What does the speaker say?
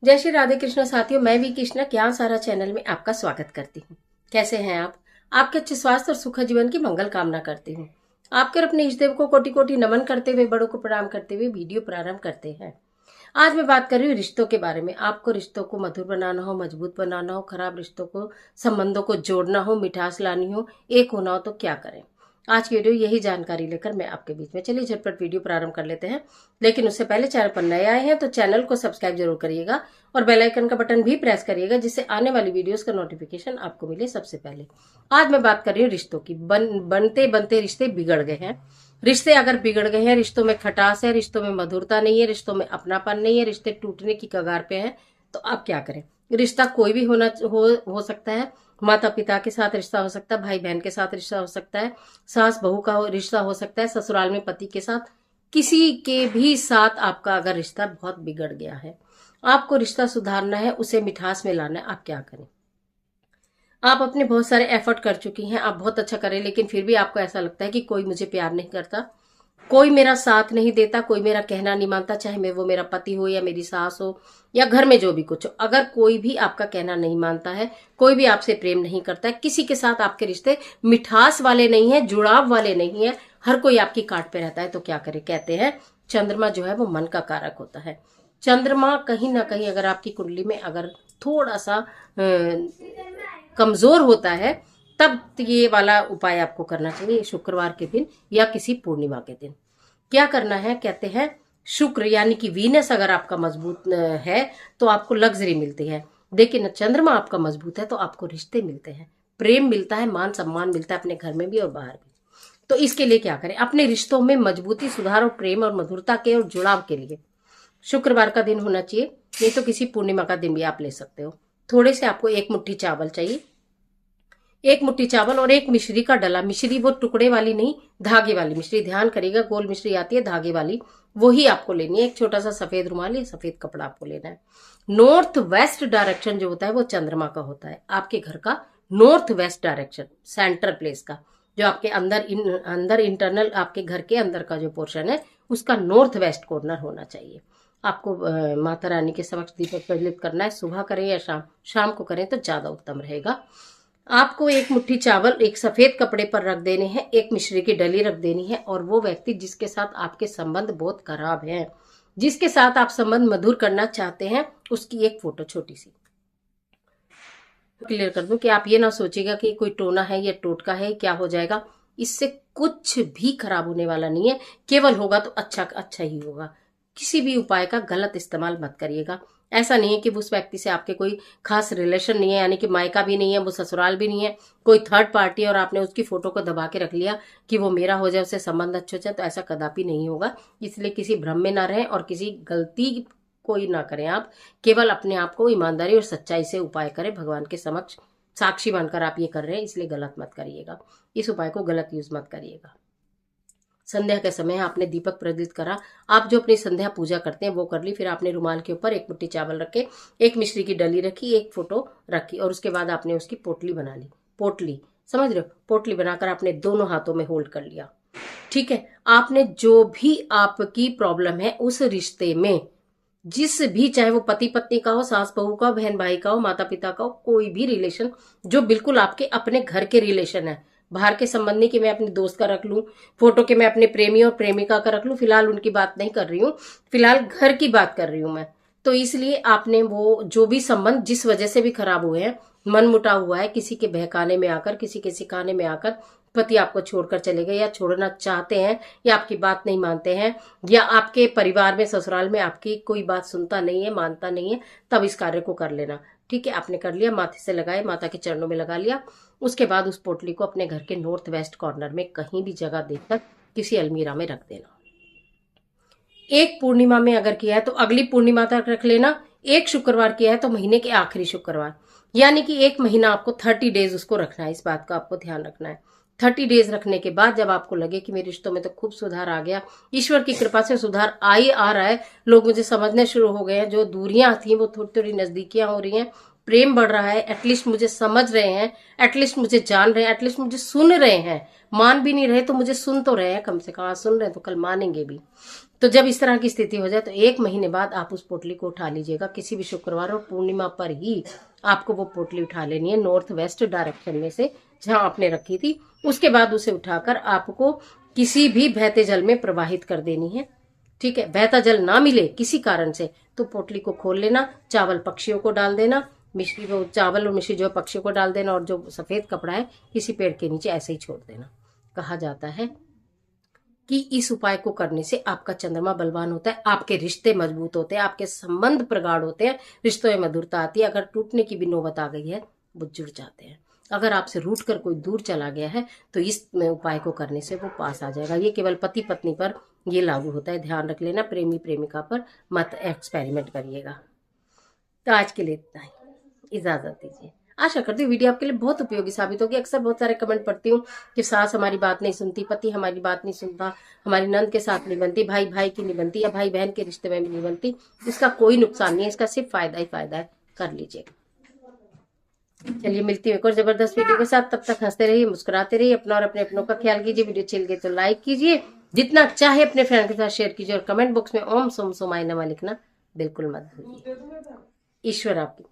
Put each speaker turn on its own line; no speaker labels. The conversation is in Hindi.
जय श्री राधे कृष्ण साथियों, मैं भी कृष्णा ज्ञान सारा चैनल में आपका स्वागत करती हूँ। कैसे हैं आप? आपके अच्छे स्वास्थ्य और सुख जीवन की मंगल कामना करती हूँ। आपके और अपने इष्ट देव को कोटि कोटि नमन करते हुए, बड़ों को प्रणाम करते हुए वीडियो प्रारंभ करते हैं। आज मैं बात कर रही हूँ रिश्तों के बारे में। आपको रिश्तों को मधुर बनाना हो, मजबूत बनाना हो, खराब रिश्तों को, संबंधों को जोड़ना हो, मिठास लानी हो, एक होना हो तो क्या करें। आज की वीडियो यही जानकारी लेकर मैं आपके बीच में। चलिए झटपट वीडियो प्रारंभ कर लेते हैं। लेकिन उससे पहले चैनल पर नए आए हैं तो चैनल को सब्सक्राइब जरूर करिएगा और बेल आइकन का बटन भी प्रेस करिएगा, जिससे आने वाली वीडियोस का नोटिफिकेशन आपको मिले सबसे पहले। आज मैं बात कर रही हूँ रिश्तों की। बनते बनते रिश्ते बिगड़ गए हैं। रिश्ते अगर बिगड़ गए हैं, रिश्तों में खटास है, रिश्तों में मधुरता नहीं है, रिश्तों में अपनापन नहीं है, रिश्ते टूटने की कगार पे हैं, तो आप क्या करें। रिश्ता कोई भी हो सकता है। माता पिता के साथ रिश्ता हो सकता है, भाई बहन के साथ रिश्ता हो सकता है, सास बहू का रिश्ता हो सकता है, ससुराल में पति के साथ, किसी के भी साथ आपका अगर रिश्ता बहुत बिगड़ गया है, आपको रिश्ता सुधारना है, उसे मिठास में लाना है, आप क्या करें। आप अपने बहुत सारे एफर्ट कर चुकी हैं, आप बहुत अच्छा करें, लेकिन फिर भी आपको ऐसा लगता है कि कोई मुझे प्यार नहीं करता, कोई मेरा साथ नहीं देता, कोई मेरा कहना नहीं मानता, चाहे वो मेरा पति हो या मेरी सास हो या घर में जो भी कुछ हो। अगर कोई भी आपका कहना नहीं मानता है, कोई भी आपसे प्रेम नहीं करता है, किसी के साथ आपके रिश्ते मिठास वाले नहीं है, जुड़ाव वाले नहीं है, हर कोई आपकी काट पे रहता है, तो क्या करे। कहते हैं चंद्रमा जो है वो मन का कारक होता है। चंद्रमा कहीं ना कहीं अगर आपकी कुंडली में अगर थोड़ा सा कमजोर होता है, तब ये वाला उपाय आपको करना चाहिए शुक्रवार के दिन या किसी पूर्णिमा के दिन। क्या करना है, कहते हैं शुक्र यानी कि वीनस अगर आपका मजबूत है तो आपको लग्जरी मिलती है, लेकिन चंद्रमा आपका मजबूत है तो आपको रिश्ते मिलते हैं, प्रेम मिलता है, मान सम्मान मिलता है, अपने घर में भी और बाहर भी। तो इसके लिए क्या करें, अपने रिश्तों में मजबूती, सुधार और प्रेम और मधुरता के और जुड़ाव के लिए शुक्रवार का दिन होना चाहिए, नहीं तो किसी पूर्णिमा का दिन भी आप ले सकते हो। थोड़े से आपको एक मुट्ठी चावल चाहिए, एक मुट्ठी चावल और एक मिश्री का डला। मिश्री वो टुकड़े वाली नहीं, धागे वाली मिश्री, ध्यान करिएगा, गोल मिश्री आती है धागे वाली, वही आपको लेनी है। एक छोटा सा सफेद रुमाल या सफेद कपड़ा आपको लेना है। नॉर्थ वेस्ट डायरेक्शन जो होता है वो चंद्रमा का होता है, आपके घर का north west direction, centre place का, जो आपके अंदर इंटरनल आपके घर के अंदर का जो पोर्शन है उसका नॉर्थ वेस्ट कॉर्नर होना चाहिए। आपको माता रानी के समक्ष दीपक प्रज्वलित करना है। सुबह करें या शाम, शाम को करें तो ज्यादा उत्तम रहेगा। आपको एक मुट्ठी चावल एक सफेद कपड़े पर रख देने हैं, एक मिश्री की डली रख देनी है, और वो व्यक्ति जिसके साथ आपके संबंध बहुत खराब हैं, जिसके साथ आप संबंध मधुर करना चाहते हैं, उसकी एक फोटो छोटी सी क्लियर कर दूं कि आप ये ना सोचिएगा कि कोई टोना है या टोटका है, क्या हो जाएगा। इससे कुछ भी खराब होने वाला नहीं है, केवल होगा तो अच्छा अच्छा ही होगा। किसी भी उपाय का गलत इस्तेमाल मत करिएगा। ऐसा नहीं है कि उस व्यक्ति से आपके कोई खास रिलेशन नहीं है, यानी कि मायका भी नहीं है, वो ससुराल भी नहीं है, कोई थर्ड पार्टी है और आपने उसकी फोटो को दबा के रख लिया कि वो मेरा हो जाए, उससे संबंध अच्छे हो जाए, तो ऐसा कदापि नहीं होगा। इसलिए किसी भ्रम में ना रहें और किसी गलती कोई ना करें। आप केवल अपने आप को ईमानदारी और सच्चाई से उपाय करें, भगवान के समक्ष साक्षी बनकर आप ये कर रहे हैं, इसलिए गलत मत करिएगा। इस उपाय को गलत यूज मत करिएगा। संध्या के समय आपने दीपक प्रज्वलित करा, आप जो अपनी संध्या पूजा करते हैं वो कर ली, फिर आपने रुमाल के ऊपर एक मुट्ठी चावल रखे, एक मिश्री की डली रखी, एक फोटो रखी, और उसके बाद आपने उसकी पोटली बना ली। पोटली समझ रहे हो, पोटली बनाकर आपने दोनों हाथों में होल्ड कर लिया। ठीक है, आपने जो भी आपकी प्रॉब्लम है उस रिश्ते में, जिस भी, चाहे वो पति पत्नी का हो, सास बहू का हो, बहन भाई का हो, माता पिता का हो, कोई भी रिलेशन जो बिल्कुल आपके अपने घर के रिलेशन है, बाहर के संबंध नहीं कि मैं अपने दोस्त का रख लूं फोटो, के मैं अपने प्रेमी और प्रेमिका का रख लूं, फिलहाल उनकी बात नहीं कर रही हूं, फिलहाल घर की बात कर रही हूं मैं। तो इसलिए आपने वो जो भी संबंध जिस वजह से भी खराब हुए हैं, मन मुटा हुआ है, किसी के बहकाने में आकर, किसी के सिखाने में आकर पति आपको छोड़कर चले गए, या छोड़ना चाहते हैं, या आपकी बात नहीं मानते हैं, या आपके परिवार में ससुराल में आपकी कोई बात सुनता नहीं है, मानता नहीं है, तब इस कार्य को कर लेना। ठीक है, आपने कर लिया, माथे से लगाए, माता के चरणों में लगा लिया। उसके बाद उस पोटली को अपने घर के नॉर्थ वेस्ट कॉर्नर में कहीं भी जगह देखकर किसी अलमीरा में रख देना। एक पूर्णिमा में अगर किया है तो अगली पूर्णिमा तक रख लेना, एक शुक्रवार किया है तो महीने के आखिरी शुक्रवार, यानी कि एक महीना आपको 30 डेज उसको रखना है। इस बात का आपको ध्यान रखना है। 30 डेज रखने के बाद जब आपको लगे कि मेरे रिश्तों में तो खूब सुधार आ गया, ईश्वर की कृपा से सुधार आ रहा है, लोग मुझे समझने शुरू हो गए हैं, जो दूरियां थी वो थोड़ी थोड़ी नजदीकियां हो रही हैं, प्रेम बढ़ रहा है, एटलीस्ट मुझे समझ रहे हैं, एटलीस्ट मुझे जान रहे हैं, एटलीस्ट मुझे सुन रहे हैं, मान भी नहीं रहे तो मुझे सुन तो रहे हैं, कम से कम आज सुन रहे हैं तो कल मानेंगे भी। तो जब इस तरह की स्थिति हो जाए तो 1 महीने बाद आप उस पोटली को उठा लीजिएगा। किसी भी शुक्रवार और पूर्णिमा पर ही आपको वो पोटली उठा लेनी है, नॉर्थ वेस्ट डायरेक्शन में से जहां आपने रखी थी। उसके बाद उसे उठाकर आपको किसी भी बहते जल में प्रवाहित कर देनी है। ठीक है, बहता जल ना मिले किसी कारण से तो पोटली को खोल लेना, चावल पक्षियों को डाल देना, मिश्री वो चावल और मिश्री जो पक्षियों को डाल देना, और जो सफेद कपड़ा है किसी पेड़ के नीचे ऐसे ही छोड़ देना। कहा जाता है कि इस उपाय को करने से आपका चंद्रमा बलवान होता है, आपके रिश्ते मजबूत होते हैं, आपके संबंध प्रगाढ़ होते हैं, रिश्तों में मधुरता आती है। अगर टूटने की भी नौबत आ गई है वो जुड़ जाते हैं। अगर आपसे रूठ कर कोई दूर चला गया है तो इस उपाय को करने से वो पास आ जाएगा। ये केवल पति पत्नी पर ये लागू होता है, ध्यान रख लेना। प्रेमी प्रेमिका पर मत एक्सपेरिमेंट करिएगा। तो आज के लिए इतना ही, इजाजत दीजिए। आशा करती हूँ वीडियो आपके लिए बहुत उपयोगी साबित होगी। अक्सर बहुत सारे कमेंट पढ़ती हूँ कि सास हमारी बात नहीं सुनती, पति हमारी बात नहीं सुनता, हमारी नंद के साथ नहीं बनती, भाई भाई की नहीं बनती, या भाई बहन के रिश्ते में भी नहीं बनती। इसका कोई नुकसान नहीं है, इसका सिर्फ फायदा ही फायदा है। कर लीजिएगा। चलिए मिलती हूँ एक और जबरदस्त वीडियो के साथ। तब तक हंसते रहिए, मुस्कुराते रहिए, अपना और अपने अपनों का ख्याल कीजिए। वीडियो अच्छी लगे तो लाइक कीजिए, जितना चाहे अपने फ्रेंड के साथ शेयर कीजिए, और कमेंट बॉक्स में ओम सोम सोमाय नमः लिखना बिल्कुल मत भूलिए। ईश्वर आपकी